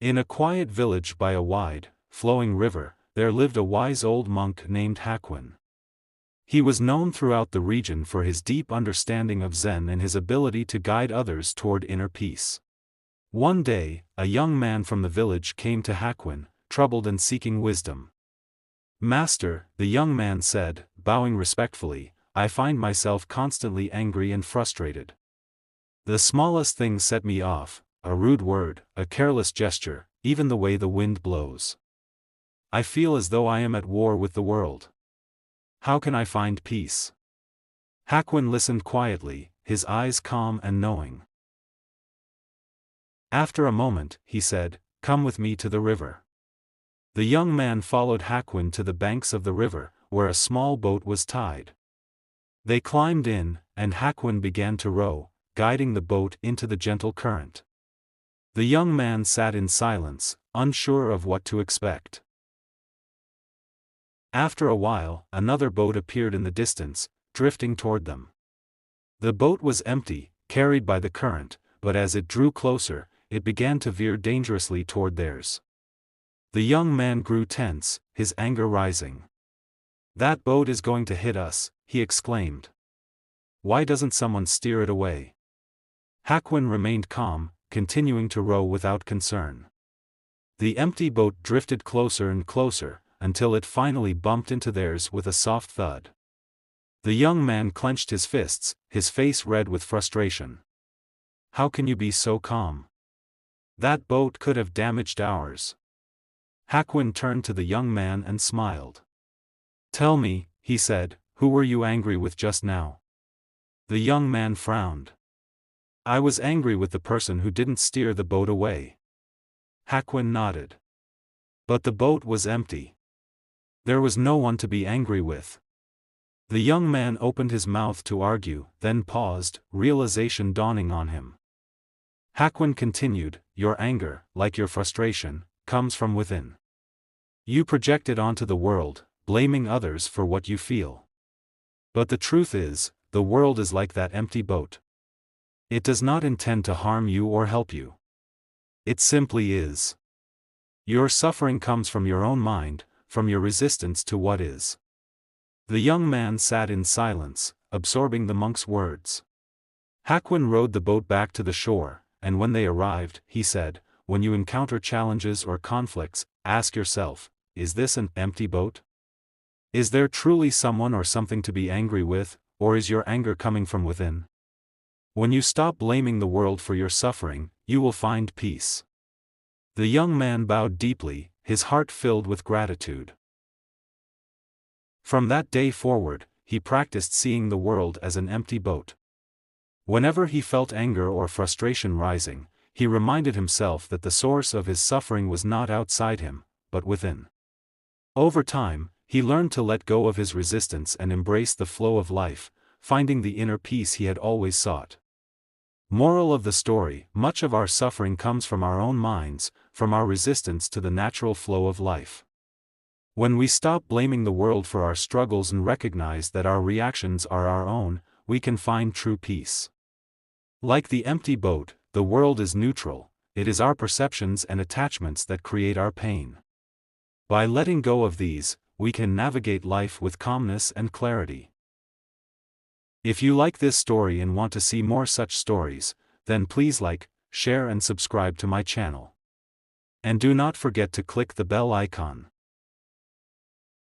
In a quiet village by a wide, flowing river, there lived a wise old monk named Hakuin. He was known throughout the region for his deep understanding of Zen and his ability to guide others toward inner peace. One day, a young man from the village came to Hakuin, troubled and seeking wisdom. "Master," the young man said, bowing respectfully, "I find myself constantly angry and frustrated. The smallest thing set me off, a rude word, a careless gesture, even the way the wind blows. I feel as though I am at war with the world. How can I find peace?" Hakuin listened quietly, his eyes calm and knowing. After a moment, he said, "Come with me to the river." The young man followed Hakuin to the banks of the river, where a small boat was tied. They climbed in, and Hakuin began to row, guiding the boat into the gentle current. The young man sat in silence, unsure of what to expect. After a while, another boat appeared in the distance, drifting toward them. The boat was empty, carried by the current, but as it drew closer, it began to veer dangerously toward theirs. The young man grew tense, his anger rising. "That boat is going to hit us," he exclaimed. "Why doesn't someone steer it away?" Hakuin remained calm, continuing to row without concern. The empty boat drifted closer and closer, until it finally bumped into theirs with a soft thud. The young man clenched his fists, his face red with frustration. "How can you be so calm? That boat could have damaged ours." Hakuin turned to the young man and smiled. "Tell me," he said, "who were you angry with just now?" The young man frowned. "I was angry with the person who didn't steer the boat away." Hakuin nodded. "But the boat was empty. There was no one to be angry with." The young man opened his mouth to argue, then paused, realization dawning on him. Hakuin continued, "Your anger, like your frustration, comes from within. You project it onto the world, blaming others for what you feel. But the truth is, the world is like that empty boat. It does not intend to harm you or help you. It simply is. Your suffering comes from your own mind, from your resistance to what is." The young man sat in silence, absorbing the monk's words. Hakuin rowed the boat back to the shore, and when they arrived, he said, "When you encounter challenges or conflicts, ask yourself, is this an empty boat? Is there truly someone or something to be angry with, or is your anger coming from within? When you stop blaming the world for your suffering, you will find peace." The young man bowed deeply, his heart filled with gratitude. From that day forward, he practiced seeing the world as an empty boat. Whenever he felt anger or frustration rising, he reminded himself that the source of his suffering was not outside him, but within. Over time, he learned to let go of his resistance and embrace the flow of life, finding the inner peace he had always sought. Moral of the story: much of our suffering comes from our own minds, from our resistance to the natural flow of life. When we stop blaming the world for our struggles and recognize that our reactions are our own, we can find true peace. Like the empty boat, the world is neutral, it is our perceptions and attachments that create our pain. By letting go of these, we can navigate life with calmness and clarity. If you like this story and want to see more such stories, then please like, share and subscribe to my channel. And do not forget to click the bell icon.